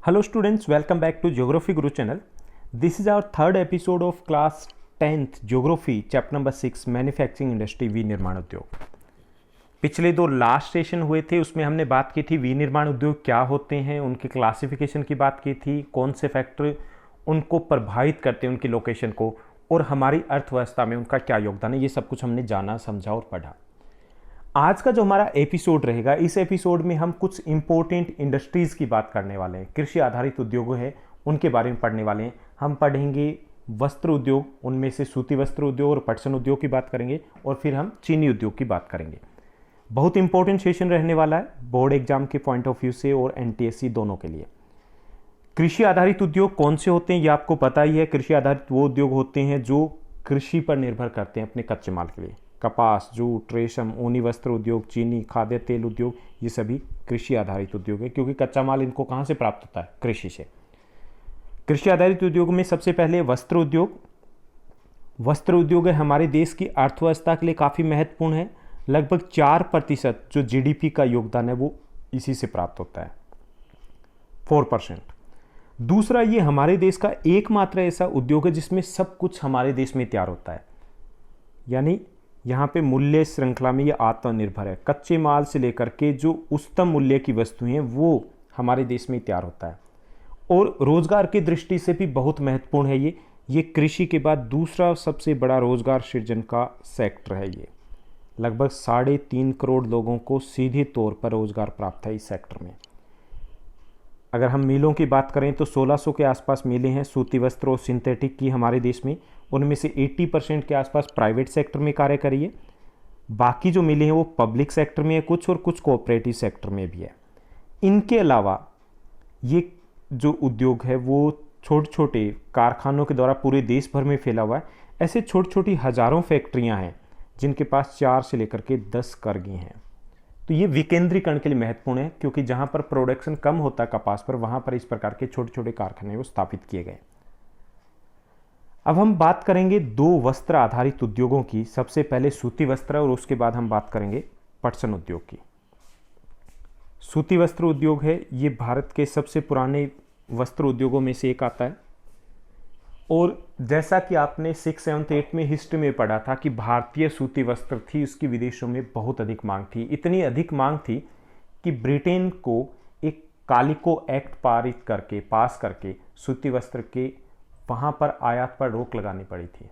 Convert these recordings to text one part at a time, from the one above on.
Hello students, welcome back to Geography Guru channel. This is our third episode of class 10th Geography chapter number 6 Manufacturing Industry विनिर्माण उद्योग। पिछले दो last session हुए थे, उसमें हमने बात की थी विनिर्माण उद्योग क्या होते हैं, उनके क्लासिफिकेशन की बात की थी, कौन से फैक्टर उनको प्रभावित करते हैं उनकी लोकेशन को, और हमारी अर्थव्यवस्था में उनका क्या योगदान है। ये सब कुछ हमने जाना, समझा और पढ़ा। आज का जो हमारा एपिसोड रहेगा, इस एपिसोड में हम कुछ इंपॉर्टेंट इंडस्ट्रीज़ की बात करने वाले हैं। कृषि आधारित उद्योग हैं उनके बारे में पढ़ने वाले हैं। हम पढ़ेंगे वस्त्र उद्योग, उनमें से सूती वस्त्र उद्योग और पटसन उद्योग की बात करेंगे, और फिर हम चीनी उद्योग की बात करेंगे। बहुत इंपॉर्टेंट सेशन रहने वाला है बोर्ड एग्जाम के पॉइंट ऑफ व्यू से और एनटीएससी दोनों के लिए। कृषि आधारित उद्योग कौन से होते हैं ये आपको पता ही है। कृषि आधारित वो उद्योग होते हैं जो कृषि पर निर्भर करते हैं अपने कच्चे माल के लिए। कपास, जूट, रेशम, ऊनी वस्त्र उद्योग, चीनी, खाद्य तेल उद्योग, ये सभी कृषि आधारित उद्योग है, क्योंकि कच्चा माल इनको कहाँ से प्राप्त होता है? कृषि से। कृषि आधारित उद्योग में सबसे पहले वस्त्र उद्योग। वस्त्र उद्योग है हमारे देश की अर्थव्यवस्था के लिए काफ़ी महत्वपूर्ण है। लगभग 4% जो जीडीपी का योगदान है वो इसी से प्राप्त होता है, 4%। दूसरा, ये हमारे देश का एकमात्र ऐसा उद्योग है जिसमें सब कुछ हमारे देश में तैयार होता है, यानी यहाँ पे मूल्य श्रृंखला में ये आत्मनिर्भर है। कच्चे माल से लेकर के जो उच्चतम मूल्य की वस्तुएं हैं वो हमारे देश में तैयार होता है, और रोजगार की दृष्टि से भी बहुत महत्वपूर्ण है। ये कृषि के बाद दूसरा सबसे बड़ा रोजगार सृजन का सेक्टर है। ये लगभग 3.5 करोड़ लोगों को सीधे तौर पर रोजगार प्राप्त है इस सेक्टर में। अगर हम मिलों की बात करें तो 1600 के आसपास मिलें हैं सूती वस्त्र और सिंथेटिक की हमारे देश में। उनमें से 80% के आसपास प्राइवेट सेक्टर में कार्य करी है। बाकी जो मिले हैं वो पब्लिक सेक्टर में है कुछ, और कुछ कोऑपरेटिव सेक्टर में भी है। इनके अलावा ये जो उद्योग है वो छोटे छोटे कारखानों के द्वारा पूरे देश भर में फैला हुआ है। ऐसे छोटी छोटी हजारों फैक्ट्रियां हैं जिनके पास 4 से लेकर के 10 करगी हैं। तो ये विकेंद्रीकरण के लिए महत्वपूर्ण है, क्योंकि जहां पर प्रोडक्शन कम होता है कपास पर, वहां पर इस प्रकार के छोटे छोटे कारखाने वो स्थापित किए गए। अब हम बात करेंगे दो वस्त्र आधारित उद्योगों की। सबसे पहले सूती वस्त्र, और उसके बाद हम बात करेंगे पटसन उद्योग की। सूती वस्त्र उद्योग है, ये भारत के सबसे पुराने वस्त्र उद्योगों में से एक आता है। और जैसा कि आपने 6, 7, 8 में हिस्ट्री में पढ़ा था कि भारतीय सूती वस्त्र थी, उसकी विदेशों में बहुत अधिक मांग थी। इतनी अधिक मांग थी कि ब्रिटेन को एक कालिको एक्ट पास करके सूती वस्त्र के वहाँ पर आयात पर रोक लगानी पड़ी थी,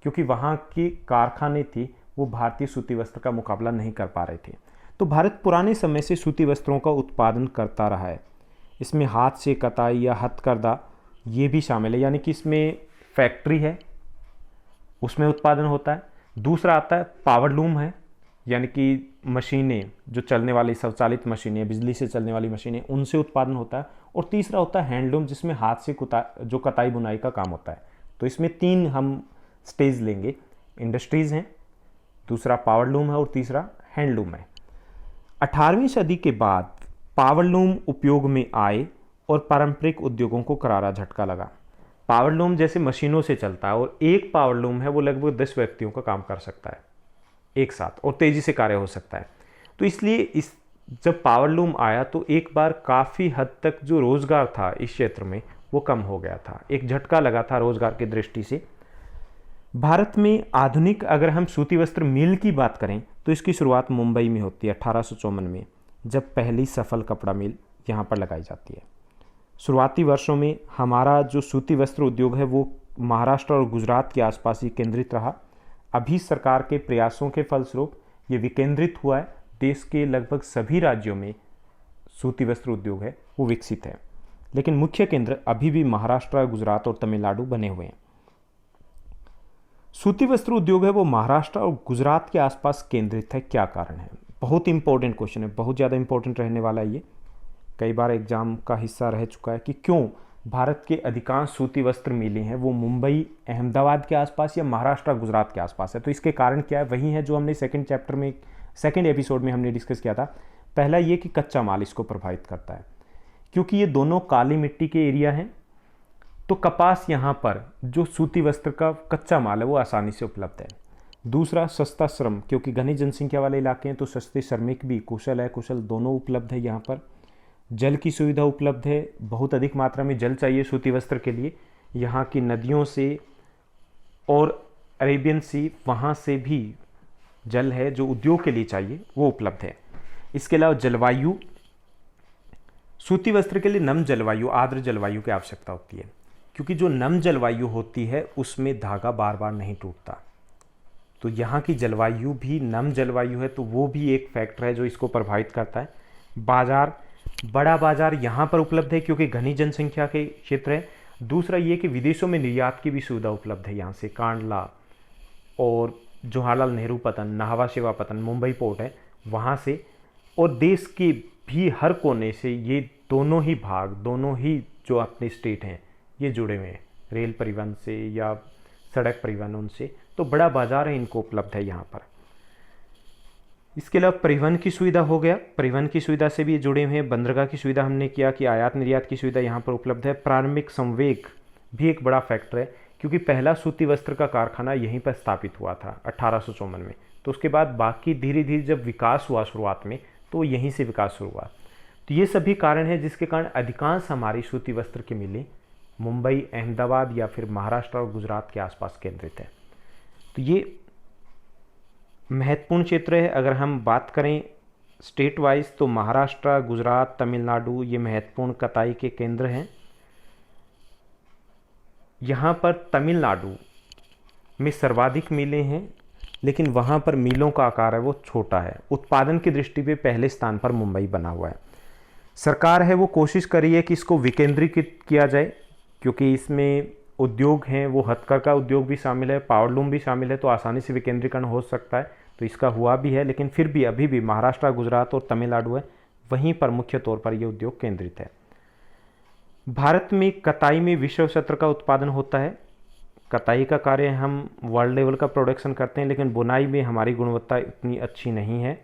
क्योंकि वहाँ के कारखाने थी वो भारतीय सूती वस्त्र का मुकाबला नहीं कर पा रहे थे। तो भारत पुराने समय से सूती वस्त्रों का उत्पादन करता रहा है। इसमें हाथ से कताई या हथकरघा ये भी शामिल है, यानी कि इसमें फैक्ट्री है, उसमें उत्पादन होता है। दूसरा आता है पावर लूम है, यानी कि मशीनें जो चलने वाली स्वचालित मशीनें, बिजली से चलने वाली मशीनें, उनसे उत्पादन होता है। और तीसरा होता है हैंडलूम, जिसमें हाथ से जो कताई बुनाई का काम होता है। तो इसमें 3 हम स्टेज लेंगे। इंडस्ट्रीज़ हैं, दूसरा पावर लूम है और तीसरा हैंडलूम है। 18वीं सदी के बाद पावर लूम उपयोग में आए और पारंपरिक उद्योगों को करारा झटका लगा। पावर लूम जैसे मशीनों से चलता है, और एक पावर लूम है वो लगभग 10 व्यक्तियों का काम कर सकता है एक साथ, और तेजी से कार्य हो सकता है। तो इसलिए जब पावर लूम आया तो एक बार काफ़ी हद तक जो रोज़गार था इस क्षेत्र में वो कम हो गया था, एक झटका लगा था रोज़गार की दृष्टि से। भारत में आधुनिक अगर हम सूती वस्त्र मिल की बात करें तो इसकी शुरुआत मुंबई में होती है 1854 में, जब पहली सफल कपड़ा मिल यहाँ पर लगाई जाती है। शुरुआती वर्षों में हमारा जो सूती वस्त्र उद्योग है वो महाराष्ट्र और गुजरात के आसपास ही केंद्रित रहा। अभी सरकार के प्रयासों के फलस्वरूप ये विकेंद्रित हुआ है। देश के लगभग सभी राज्यों में सूती वस्त्र उद्योग है वो विकसित है, लेकिन मुख्य केंद्र अभी भी महाराष्ट्र, गुजरात और तमिलनाडु बने हुए हैं। सूती वस्त्र उद्योग है वो महाराष्ट्र और गुजरात के आसपास केंद्रित है। क्या कारण है? बहुत इंपॉर्टेंट क्वेश्चन है, बहुत ज़्यादा इंपॉर्टेंट रहने वाला है। ये कई बार एग्जाम का हिस्सा रह चुका है कि क्यों भारत के अधिकांश सूती वस्त्र मिलें हैं वो मुंबई, अहमदाबाद के आसपास या महाराष्ट्र, गुजरात के आसपास है। तो इसके कारण क्या है? वही है जो हमने सेकंड एपिसोड में हमने डिस्कस किया था। पहला ये कि कच्चा माल इसको प्रभावित करता है, क्योंकि ये दोनों काली मिट्टी के एरिया हैं। तो कपास यहाँ पर जो सूती वस्त्र का कच्चा माल है वो आसानी से उपलब्ध है। दूसरा, सस्ता श्रम, क्योंकि घनी जनसंख्या वाले इलाके हैं तो सस्ते श्रमिक भी, कुशल दोनों उपलब्ध है यहाँ पर। जल की सुविधा उपलब्ध है, बहुत अधिक मात्रा में जल चाहिए सूती वस्त्र के लिए। यहाँ की नदियों से और अरेबियन सी वहाँ से भी जल है जो उद्योग के लिए चाहिए, वो उपलब्ध है। इसके अलावा जलवायु, सूती वस्त्र के लिए नम जलवायु, आर्द्र जलवायु की आवश्यकता होती है, क्योंकि जो नम जलवायु होती है उसमें धागा बार बार नहीं टूटता। तो यहाँ की जलवायु भी नम जलवायु है, तो वो भी एक फैक्टर है जो इसको प्रभावित करता है। बाजार, बड़ा बाजार यहाँ पर उपलब्ध है क्योंकि घनी जनसंख्या के क्षेत्र है। दूसरा ये कि विदेशों में निर्यात की भी सुविधा उपलब्ध है। यहाँ से कांडला और जवाहरलाल नेहरू पतन, नाहवा शेवा पतन, मुंबई पोर्ट है वहाँ से, और देश के भी हर कोने से ये दोनों ही भाग, दोनों ही जो अपने स्टेट हैं ये जुड़े हुए हैं रेल परिवहन से या सड़क परिवहन उनसे। तो बड़ा बाजार है, इनको उपलब्ध है यहाँ पर। इसके अलावा परिवहन की सुविधा हो गया, परिवहन की सुविधा से भी जुड़े हुए हैं। बंदरगाह की सुविधा हमने किया कि आयात निर्यात की सुविधा यहाँ पर उपलब्ध है। प्रारंभिक संवेग भी एक बड़ा फैक्टर है, क्योंकि पहला सूती वस्त्र का कारखाना यहीं पर स्थापित हुआ था 1854 में। तो उसके बाद बाकी धीरे धीरे जब विकास हुआ शुरुआत में, तो यहीं से विकास शुरू हुआ। तो ये सभी कारण हैं जिसके कारण अधिकांश हमारी सूती वस्त्र के मिलें मुंबई, अहमदाबाद या फिर महाराष्ट्र और गुजरात के आसपास केंद्रित है। तो ये महत्वपूर्ण क्षेत्र है। अगर हम बात करें स्टेट वाइज, तो महाराष्ट्र, गुजरात, तमिलनाडु ये महत्वपूर्ण कताई के केंद्र हैं। यहाँ पर तमिलनाडु में सर्वाधिक मिलें हैं, लेकिन वहाँ पर मिलों का आकार है वो छोटा है। उत्पादन की दृष्टि पे पहले स्थान पर मुंबई बना हुआ है। सरकार है वो कोशिश कर रही है कि इसको विकेंद्रीकृत किया जाए, क्योंकि इसमें उद्योग हैं वो हथकरघा उद्योग भी शामिल है, पावरलूम भी शामिल है, तो आसानी से विकेंद्रीकरण हो सकता है। तो इसका हुआ भी है, लेकिन फिर भी अभी भी महाराष्ट्र, गुजरात और तमिलनाडु है, वहीं पर मुख्य तौर पर यह उद्योग केंद्रित है। भारत में कताई में विश्व स्तर का उत्पादन होता है। कताई का कार्य हम वर्ल्ड लेवल का प्रोडक्शन करते हैं, लेकिन बुनाई में हमारी गुणवत्ता इतनी अच्छी नहीं है,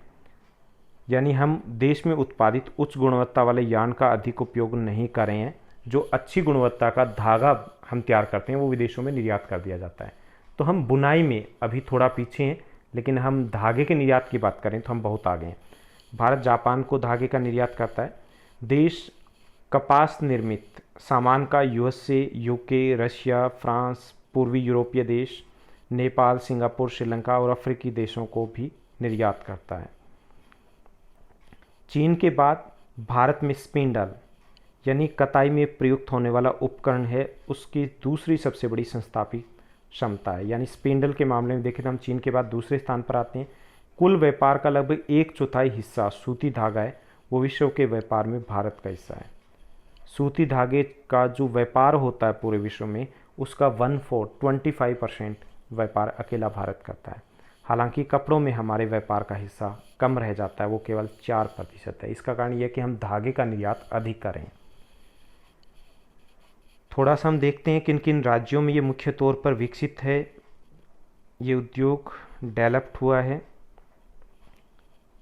यानी हम देश में उत्पादित उच्च गुणवत्ता वाले यार्न का अधिक उपयोग नहीं कर रहे हैं। जो अच्छी गुणवत्ता का धागा हम तैयार करते हैं वो विदेशों में निर्यात कर दिया जाता है। तो हम बुनाई में अभी थोड़ा पीछे हैं, लेकिन हम धागे के निर्यात की बात करें तो हम बहुत आगे हैं। भारत जापान को धागे का निर्यात करता है। देश कपास निर्मित सामान का यूएसए, यूके, रशिया, फ्रांस, पूर्वी यूरोपीय देश, नेपाल, सिंगापुर, श्रीलंका और अफ्रीकी देशों को भी निर्यात करता है। चीन के बाद भारत में स्पिंडल यानी कताई में प्रयुक्त होने वाला उपकरण है, उसकी दूसरी सबसे बड़ी संस्थापित क्षमता है। यानी स्पिंडल के मामले में देखें तो हम चीन के बाद दूसरे स्थान पर आते हैं। कुल व्यापार का लगभग 1/4 हिस्सा सूती धागा है, वो विश्व के व्यापार में भारत का हिस्सा है। सूती धागे का जो व्यापार होता है पूरे विश्व में, उसका 25% व्यापार अकेला भारत करता है। हालांकि कपड़ों में हमारे व्यापार का हिस्सा कम रह जाता है, वो केवल 4% है। इसका कारण यह कि हम धागे का निर्यात अधिक करें। थोड़ा सा हम देखते हैं किन किन राज्यों में ये मुख्य तौर पर विकसित है, ये उद्योग डेवलप्ड हुआ है।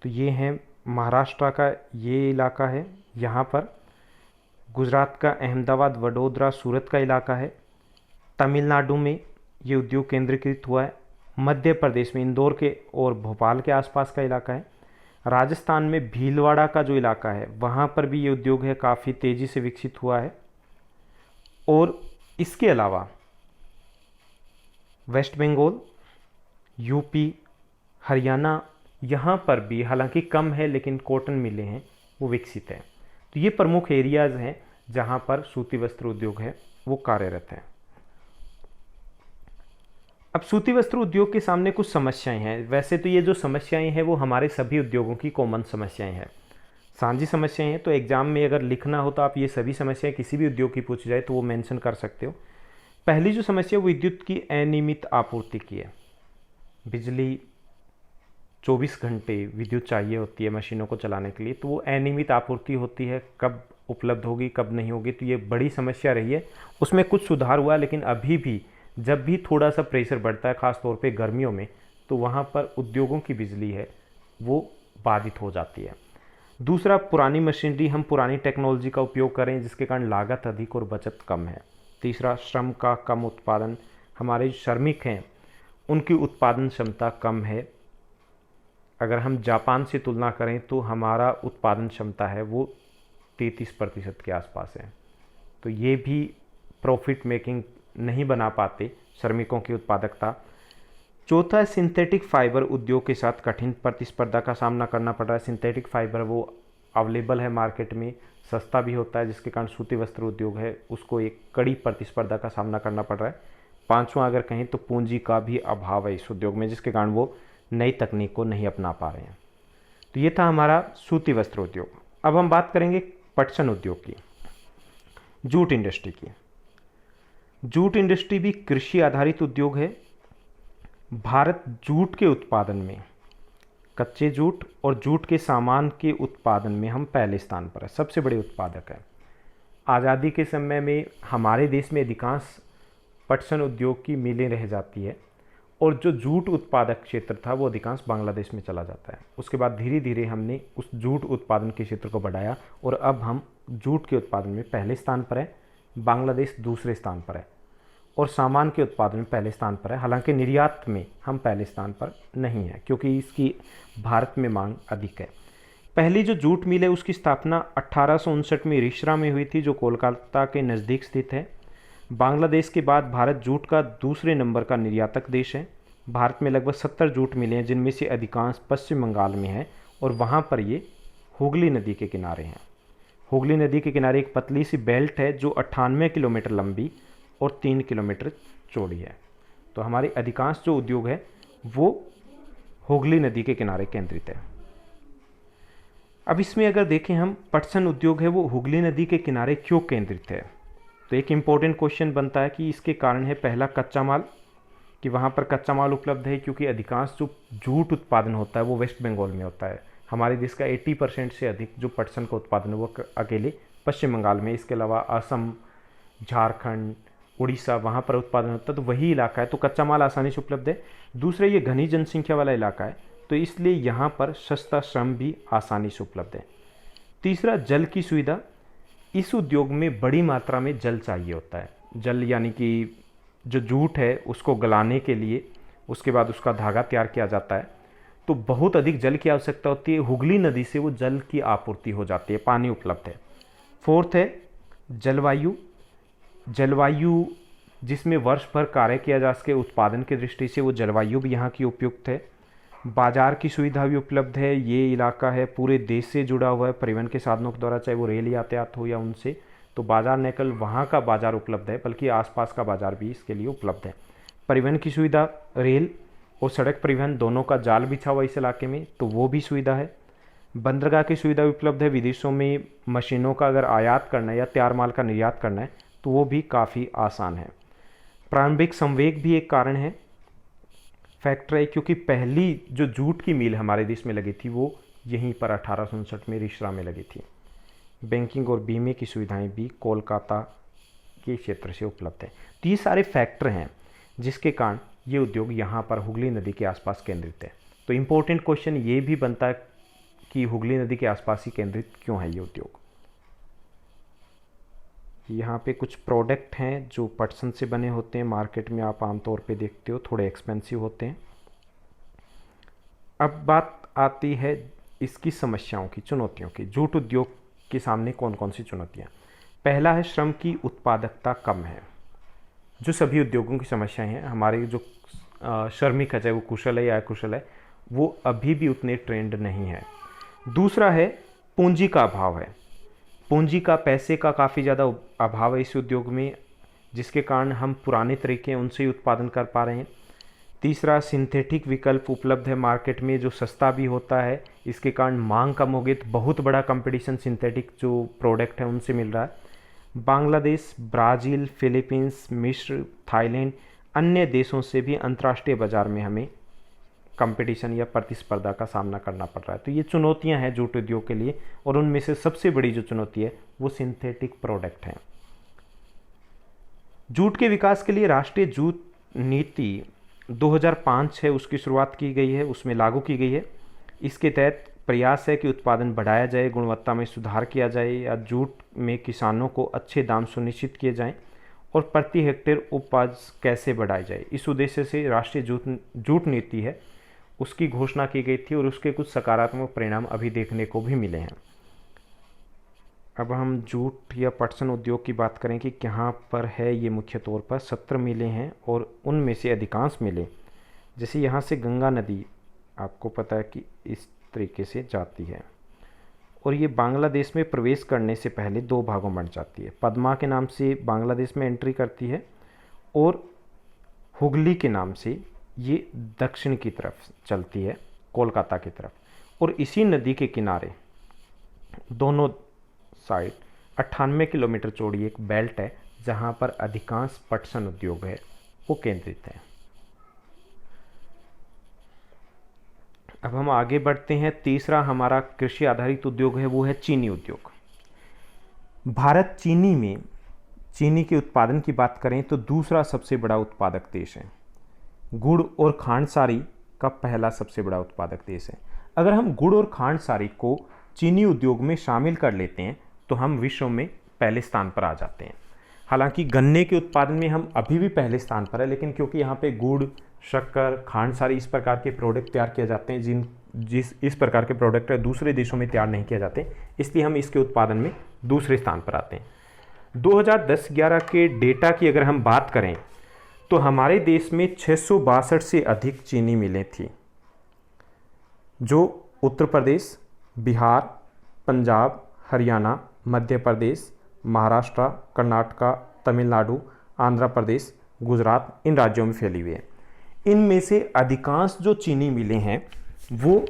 तो ये है महाराष्ट्र का ये इलाका है, यहाँ पर गुजरात का अहमदाबाद, वडोदरा, सूरत का इलाका है। तमिलनाडु में ये उद्योग केंद्रीकृत हुआ है। मध्य प्रदेश में इंदौर के और भोपाल के आसपास का इलाका है। राजस्थान में भीलवाड़ा का जो इलाका है वहाँ पर भी ये उद्योग है, काफ़ी तेज़ी से विकसित हुआ है। और इसके अलावा वेस्ट बंगाल, यूपी, हरियाणा, यहाँ पर भी हालांकि कम है लेकिन कॉटन मिलें हैं वो विकसित हैं। तो ये प्रमुख एरियाज़ हैं जहाँ पर सूती वस्त्र उद्योग है वो कार्यरत है। अब सूती वस्त्र उद्योग के सामने कुछ समस्याएं हैं। वैसे तो ये जो समस्याएं हैं वो हमारे सभी उद्योगों की कॉमन समस्याएं हैं, साझी समस्याएं हैं। तो एग्जाम में अगर लिखना हो तो आप ये सभी समस्याएं किसी भी उद्योग की पूछ जाए तो वो मेंशन कर सकते हो। पहली जो समस्या वो विद्युत की अनियमित आपूर्ति की है। बिजली 24 घंटे विद्युत चाहिए होती है मशीनों को चलाने के लिए, तो वो अनियमित आपूर्ति होती है, कब उपलब्ध होगी कब नहीं होगी, तो ये बड़ी समस्या रही है। उसमें कुछ सुधार हुआ, लेकिन अभी भी जब भी थोड़ा सा प्रेशर बढ़ता है ख़ास तौर पे गर्मियों में, तो वहाँ पर उद्योगों की बिजली है वो बाधित हो जाती है। दूसरा, पुरानी मशीनरी, हम पुरानी टेक्नोलॉजी का उपयोग करें जिसके कारण लागत अधिक और बचत कम है। तीसरा, श्रम का कम उत्पादन, हमारे श्रमिक हैं उनकी उत्पादन क्षमता कम है। अगर हम जापान से तुलना करें तो हमारा उत्पादन क्षमता है वो 33% के आसपास है। तो ये भी प्रॉफिट मेकिंग नहीं बना पाते श्रमिकों की उत्पादकता। चौथा है सिंथेटिक फाइबर उद्योग के साथ कठिन प्रतिस्पर्धा का सामना करना पड़ रहा है। सिंथेटिक फाइबर वो अवेलेबल है मार्केट में, सस्ता भी होता है, जिसके कारण सूती वस्त्र उद्योग है उसको एक कड़ी प्रतिस्पर्धा का सामना करना पड़ रहा है। पांचवा अगर कहें तो पूंजी का भी अभाव है इस उद्योग में, जिसके कारण वो नई तकनीक को नहीं अपना पा रहे हैं। तो ये था हमारा सूती वस्त्र उद्योग। अब हम बात करेंगे पटसन उद्योग की, जूट इंडस्ट्री की। जूट इंडस्ट्री भी कृषि आधारित उद्योग है। भारत जूट के उत्पादन में, कच्चे जूट और जूट के सामान के उत्पादन में हम पहले स्थान पर है, सबसे बड़े उत्पादक है। आज़ादी के समय में हमारे देश में अधिकांश पटसन उद्योग की मिलें रह जाती है और जो जूट उत्पादक क्षेत्र था वो अधिकांश बांग्लादेश में चला जाता है। उसके बाद धीरे धीरे हमने उस जूट उत्पादन के क्षेत्र को बढ़ाया और अब हम जूट के उत्पादन में पहले स्थान पर है, बांग्लादेश दूसरे स्थान पर है, और सामान के उत्पादन में पहले स्थान पर है। हालांकि निर्यात में हम पहले स्थान पर नहीं है क्योंकि इसकी भारत में मांग अधिक है। पहली जो जूट मिल है उसकी स्थापना 1859 में रिसरा में हुई थी, जो कोलकाता के नज़दीक स्थित है। बांग्लादेश के बाद भारत जूट का दूसरे नंबर का निर्यातक देश है। भारत में लगभग 70 जूट मिले हैं, जिनमें से अधिकांश पश्चिम बंगाल में है और वहाँ पर ये हुगली नदी के किनारे हैं। हुगली नदी के किनारे एक पतली सी बेल्ट है जो 98 किलोमीटर लंबी और 3 किलोमीटर चौड़ी है। तो हमारे अधिकांश जो उद्योग है वो हुगली नदी के किनारे केंद्रित है। अब इसमें अगर देखें हम, पटसन उद्योग है वो हुगली नदी के किनारे क्यों केंद्रित है, तो एक इम्पोर्टेंट क्वेश्चन बनता है कि इसके कारण है पहला कच्चा माल, कि वहाँ पर कच्चा माल उपलब्ध है, क्योंकि अधिकांश जो जूट उत्पादन होता है वो वेस्ट बंगाल में होता है। हमारे देश का 80% से अधिक जो पटसन का उत्पादन है वो अकेले पश्चिम बंगाल में, इसके अलावा असम, झारखंड, उड़ीसा वहाँ पर उत्पादन होता है, तो वही इलाका है, तो कच्चा माल आसानी से उपलब्ध है। दूसरा, ये घनी जनसंख्या वाला इलाका है तो इसलिए यहाँ पर सस्ता श्रम भी आसानी से उपलब्ध है। तीसरा, जल की सुविधा। इस उद्योग में बड़ी मात्रा में जल चाहिए होता है। जल यानी कि जो जूट है उसको गलाने के लिए उसके बाद उसका धागा तैयार किया जाता है, तो बहुत अधिक जल की आवश्यकता होती है। हुगली नदी से वो जल की आपूर्ति हो जाती है, पानी उपलब्ध है। फोर्थ है जलवायु। जलवायु जिसमें वर्ष भर कार्य किया जा सके उत्पादन की दृष्टि से वो जलवायु भी यहाँ की उपयुक्त है। बाजार की सुविधा भी उपलब्ध है। ये इलाका है पूरे देश से जुड़ा हुआ है परिवहन के साधनों के द्वारा, चाहे वो रेल यातायात हो या उनसे, तो बाजार न केवल वहाँ का बाजार उपलब्ध है बल्कि आसपास का बाजार भी इसके लिए उपलब्ध है। परिवहन की सुविधा, रेल और सड़क परिवहन दोनों का जाल बिछा हुआ इस इलाके में, तो वो भी सुविधा है। बंदरगाह की सुविधा उपलब्ध है। विदेशों में मशीनों का अगर आयात करना है या तैयार माल का निर्यात करना है तो वो भी काफ़ी आसान है। प्रारंभिक संवेग भी एक कारण है, फैक्टर है, क्योंकि पहली जो जूट की मिल हमारे देश में लगी थी वो यहीं पर 1859 में रिसरा में लगी थी। बैंकिंग और बीमे की सुविधाएं भी कोलकाता के क्षेत्र से उपलब्ध है। तो ये सारे फैक्टर हैं जिसके कारण ये उद्योग यहाँ पर हुगली नदी के आसपास केंद्रित है। तो इम्पोर्टेंट क्वेश्चन ये भी बनता है कि हुगली नदी के आसपास ही केंद्रित क्यों है ये उद्योग। यहाँ पे कुछ प्रोडक्ट हैं जो पटसन से बने होते हैं, मार्केट में आप आमतौर पे देखते हो, थोड़े एक्सपेंसिव होते हैं। अब बात आती है इसकी समस्याओं की, चुनौतियों की। जूट उद्योग के सामने कौन कौन सी चुनौतियाँ। पहला है श्रम की उत्पादकता कम है। जो सभी उद्योगों की समस्याएं हैं, हमारे जो श्रमिक है चाहे वो कुशल है या अकुशल है वो अभी भी उतने ट्रेंड नहीं है। दूसरा है पूंजी का अभाव है। पूंजी का, पैसे का काफ़ी ज़्यादा अभाव है इस उद्योग में, जिसके कारण हम पुराने तरीके हैं उनसे ही उत्पादन कर पा रहे हैं। तीसरा, सिंथेटिक विकल्प उपलब्ध है मार्केट में जो सस्ता भी होता है, इसके कारण मांग कम हो गई, तो बहुत बड़ा कंपटीशन सिंथेटिक जो प्रोडक्ट है उनसे मिल रहा है। बांग्लादेश, ब्राज़ील, फिलीपींस, मिस्र, थाईलैंड, अन्य देशों से भी अंतर्राष्ट्रीय बाज़ार में हमें कंपटीशन या प्रतिस्पर्धा का सामना करना पड़ रहा है। तो ये चुनौतियां हैं जूट उद्योग के लिए, और उनमें से सबसे बड़ी जो चुनौती है वो सिंथेटिक प्रोडक्ट है। जूट के विकास के लिए राष्ट्रीय जूट नीति 2005 है उसकी शुरुआत की गई है, उसमें लागू की गई है। इसके तहत प्रयास है कि उत्पादन बढ़ाया जाए, गुणवत्ता में सुधार किया जाए, या जूट में किसानों को अच्छे दाम सुनिश्चित किए जाएं और प्रति हेक्टेयर उपज कैसे बढ़ाई जाए। इस उद्देश्य से राष्ट्रीय जूट नीति है उसकी घोषणा की गई थी और उसके कुछ सकारात्मक परिणाम अभी देखने को भी मिले हैं। अब हम जूट या पटसन उद्योग की बात करें कि कहाँ पर है ये मुख्य तौर पर 17 मिलें हैं और उनमें से अधिकांश मिलें, जैसे यहाँ से गंगा नदी आपको पता है कि इस तरीके से जाती है और ये बांग्लादेश में प्रवेश करने से पहले दो भागों में बंट जाती है। पद्मा के नाम से बांग्लादेश में एंट्री करती है और हुगली के नाम से ये दक्षिण की तरफ चलती है, कोलकाता की तरफ। और इसी नदी के किनारे दोनों साइड 98 किलोमीटर चौड़ी एक बेल्ट है जहाँ पर अधिकांश पटसन उद्योग है वो केंद्रित है। अब हम आगे बढ़ते हैं। तीसरा हमारा कृषि आधारित उद्योग है वो है चीनी उद्योग। भारत चीनी में चीनी के उत्पादन की बात करें तो दूसरा सबसे बड़ा उत्पादक देश है। गुड़ और खांड सारी का पहला सबसे बड़ा उत्पादक देश है। अगर हम गुड़ और खांड सारी को चीनी उद्योग में शामिल कर लेते हैं तो हम विश्व में पहले स्थान पर आ जाते हैं। हालांकि गन्ने के उत्पादन में हम अभी भी पहले स्थान पर है, लेकिन क्योंकि यहाँ पे गुड़, शक्कर, खांड सारी इस प्रकार के प्रोडक्ट तैयार किए जाते हैं इस प्रकार के प्रोडक्ट दूसरे देशों में तैयार नहीं किए जाते, इसलिए हम इसके उत्पादन में दूसरे स्थान पर आते हैं। 2010-11 के डेटा की अगर हम बात करें तो हमारे देश में 662 से अधिक चीनी मिलें थी, जो उत्तर प्रदेश, बिहार, पंजाब, हरियाणा, मध्य प्रदेश, महाराष्ट्र, कर्नाटका, तमिलनाडु, आंध्र प्रदेश, गुजरात, इन राज्यों में फैली हुई है। इनमें से अधिकांश जो चीनी मिलें हैं वो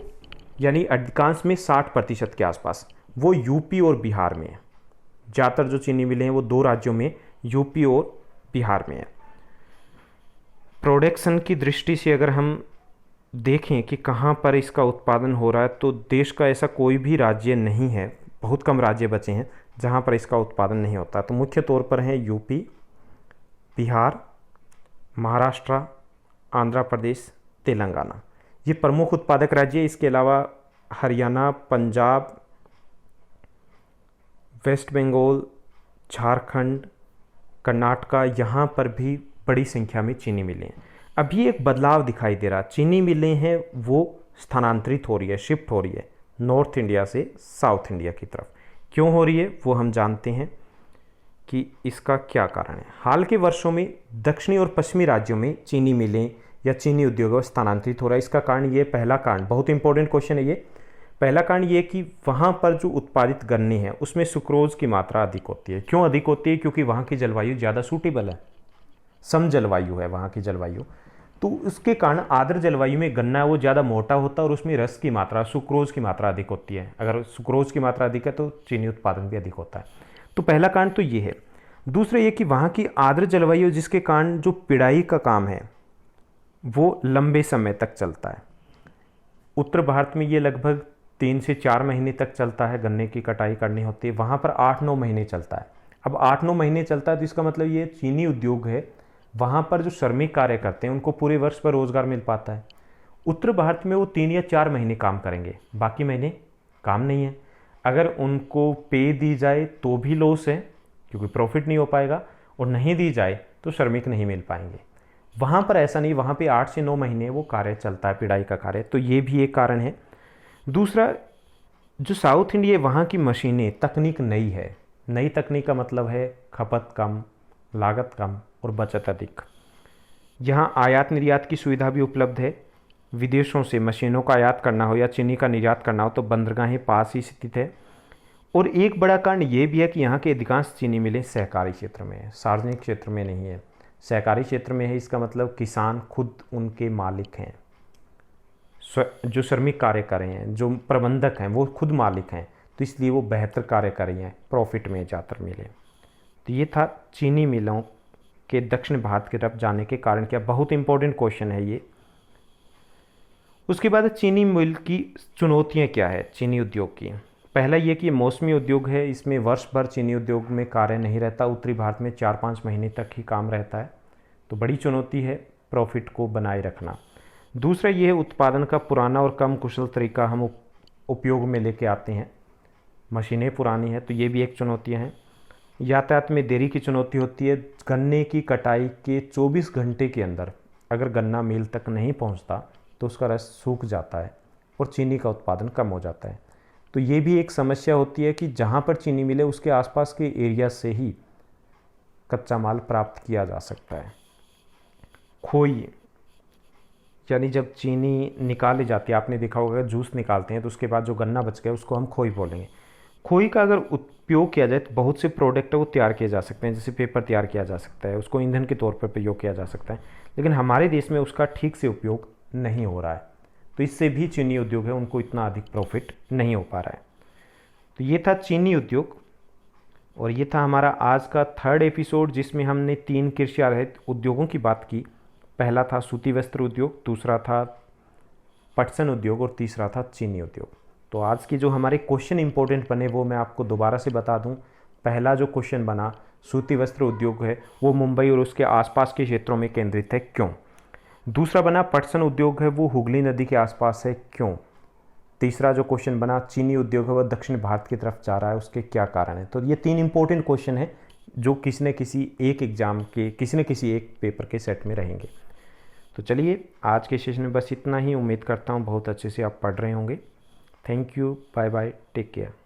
यानी अधिकांश में 60% के आसपास वो यूपी और बिहार में है। ज़्यादातर जो चीनी मिलें हैं वो दो राज्यों में, यूपी और बिहार में है। प्रोडक्शन की दृष्टि से अगर हम देखें कि कहाँ पर इसका उत्पादन हो रहा है तो देश का ऐसा कोई भी राज्य नहीं है, बहुत कम राज्य बचे हैं जहाँ पर इसका उत्पादन नहीं होता। तो मुख्य तौर पर हैं यूपी, बिहार, महाराष्ट्र, आंध्र प्रदेश, तेलंगाना, ये प्रमुख उत्पादक राज्य। इसके अलावा हरियाणा, पंजाब, वेस्ट बंगाल, झारखंड, कर्नाटका, यहाँ पर भी बड़ी संख्या में चीनी मिलें हैं। अभी एक बदलाव दिखाई दे रहा, चीनी मिलें हैं वो स्थानांतरित हो रही है, शिफ्ट हो रही है नॉर्थ इंडिया से साउथ इंडिया की तरफ। क्यों हो रही है वो हम जानते हैं कि इसका क्या कारण है। हाल के वर्षों में दक्षिणी और पश्चिमी राज्यों में चीनी मिलें या चीनी उद्योग स्थानांतरित हो रहा है। इसका कारण ये, पहला कारण, बहुत इंपॉर्टेंट क्वेश्चन है ये, पहला कारण ये कि वहाँ पर जो उत्पादित गन्ने हैं उसमें सुक्रोज की मात्रा अधिक होती है। क्यों अधिक होती है? क्योंकि वहाँ की जलवायु ज़्यादा सूटेबल है, सम जलवायु है वहाँ की जलवायु, तो उसके कारण आर्द्र जलवायु में गन्ना वो ज़्यादा मोटा होता है और उसमें रस की मात्रा, सुक्रोज की मात्रा अधिक होती है। अगर सुक्रोज की मात्रा अधिक है तो चीनी उत्पादन भी अधिक होता है। तो पहला कारण तो ये है। दूसरा ये कि वहाँ की आर्द्र जलवायु जिसके कारण जो पिड़ाई का काम है वो लंबे समय तक चलता है। उत्तर भारत में ये लगभग 3 से 4 महीने तक चलता है, गन्ने की कटाई करनी होती है, वहाँ पर 8-9 महीने चलता है। अब 8-9 महीने चलता है तो इसका मतलब ये चीनी उद्योग है, वहाँ पर जो श्रमिक कार्य करते हैं उनको पूरे वर्ष पर रोजगार मिल पाता है। उत्तर भारत में वो 3 या 4 महीने काम करेंगे, बाकी महीने काम नहीं है। अगर उनको पे दी जाए तो भी लॉस है क्योंकि प्रॉफिट नहीं हो पाएगा, और नहीं दी जाए तो श्रमिक नहीं मिल पाएंगे। वहाँ पर ऐसा नहीं, वहाँ पे 8 से 9 महीने वो कार्य चलता है, पिड़ाई का कार्य, तो ये भी एक कारण है। दूसरा, जो साउथ इंडिया वहाँ की मशीनें, तकनीक नई है। नई तकनीक का मतलब है खपत कम, लागत कम और बचत अधिक। यहाँ आयात निर्यात की सुविधा भी उपलब्ध है। विदेशों से मशीनों का आयात करना हो या चीनी का निर्यात करना हो तो बंदरगाहें पास ही स्थित है। और एक बड़ा कारण ये भी है कि यहाँ के अधिकांश चीनी मिलें सहकारी क्षेत्र में है, सार्वजनिक क्षेत्र में नहीं है, सहकारी क्षेत्र में है। इसका मतलब किसान खुद उनके मालिक हैं, जो श्रमिक कार्य कर रहे हैं, जो प्रबंधक हैं वो खुद मालिक हैं, तो इसलिए वो बेहतर कार्य कर रही हैं, प्रॉफिट में ज़्यादातर मिले। तो ये था चीनी मिलों के दक्षिण भारत की तरफ जाने के कारण क्या। बहुत इंपॉर्टेंट क्वेश्चन है ये। उसके बाद चीनी मिल की चुनौतियाँ क्या है चीनी उद्योग की। पहला ये कि मौसमी उद्योग है, इसमें वर्ष भर चीनी उद्योग में कार्य नहीं रहता, उत्तरी भारत में 4-5 महीने तक ही काम रहता है, तो बड़ी चुनौती है प्रॉफिट को बनाए रखना। दूसरा ये है उत्पादन का पुराना और कम कुशल तरीका हम उपयोग में लेके आते हैं, मशीनें पुरानी है तो ये भी एक चुनौतियाँ हैं। यातायात में देरी की चुनौती होती है। गन्ने की कटाई के 24 घंटे के अंदर अगर गन्ना मिल तक नहीं पहुंचता तो उसका रस सूख जाता है और चीनी का उत्पादन कम हो जाता है। तो ये भी एक समस्या होती है कि जहाँ पर चीनी मिले उसके आसपास के एरिया से ही कच्चा माल प्राप्त किया जा सकता है। खोई, यानी जब चीनी निकाली जाती है, आपने देखा होगा जूस निकालते हैं तो उसके बाद जो गन्ना बच गया उसको हम खोई बोलेंगे। खोई का अगर उपयोग किया जाए तो बहुत से प्रोडक्ट है वो तैयार किए जा सकते हैं, जैसे पेपर तैयार किया जा सकता है, उसको ईंधन के तौर पर प्रयोग किया जा सकता है, लेकिन हमारे देश में उसका ठीक से उपयोग नहीं हो रहा है, तो इससे भी चीनी उद्योग है उनको इतना अधिक प्रॉफिट नहीं हो पा रहा है। तो ये था चीनी उद्योग, और ये था हमारा आज का थर्ड एपिसोड जिसमें हमने 3 कृषि आधारित उद्योगों की बात की। पहला था सूती वस्त्र उद्योग, दूसरा था पटसन उद्योग और तीसरा था चीनी उद्योग। तो आज के जो हमारे क्वेश्चन इंपॉर्टेंट बने वो मैं आपको दोबारा से बता दूं। पहला जो क्वेश्चन बना सूती वस्त्र उद्योग है वो मुंबई और उसके आसपास के क्षेत्रों में केंद्रित है, क्यों। दूसरा बना पटसन उद्योग है वो हुगली नदी के आसपास है, क्यों। तीसरा जो क्वेश्चन बना चीनी उद्योग है वह दक्षिण भारत की तरफ जा रहा है, उसके क्या कारण है। तो ये 3 इंपॉर्टेंट क्वेश्चन है जो किसी न किसी एक एग्जाम के किसी न किसी एक पेपर के सेट में रहेंगे। तो चलिए आज के सेशन में बस इतना ही। उम्मीद करता हूँ बहुत अच्छे से आप पढ़ रहे होंगे। Thank you, bye bye, take care.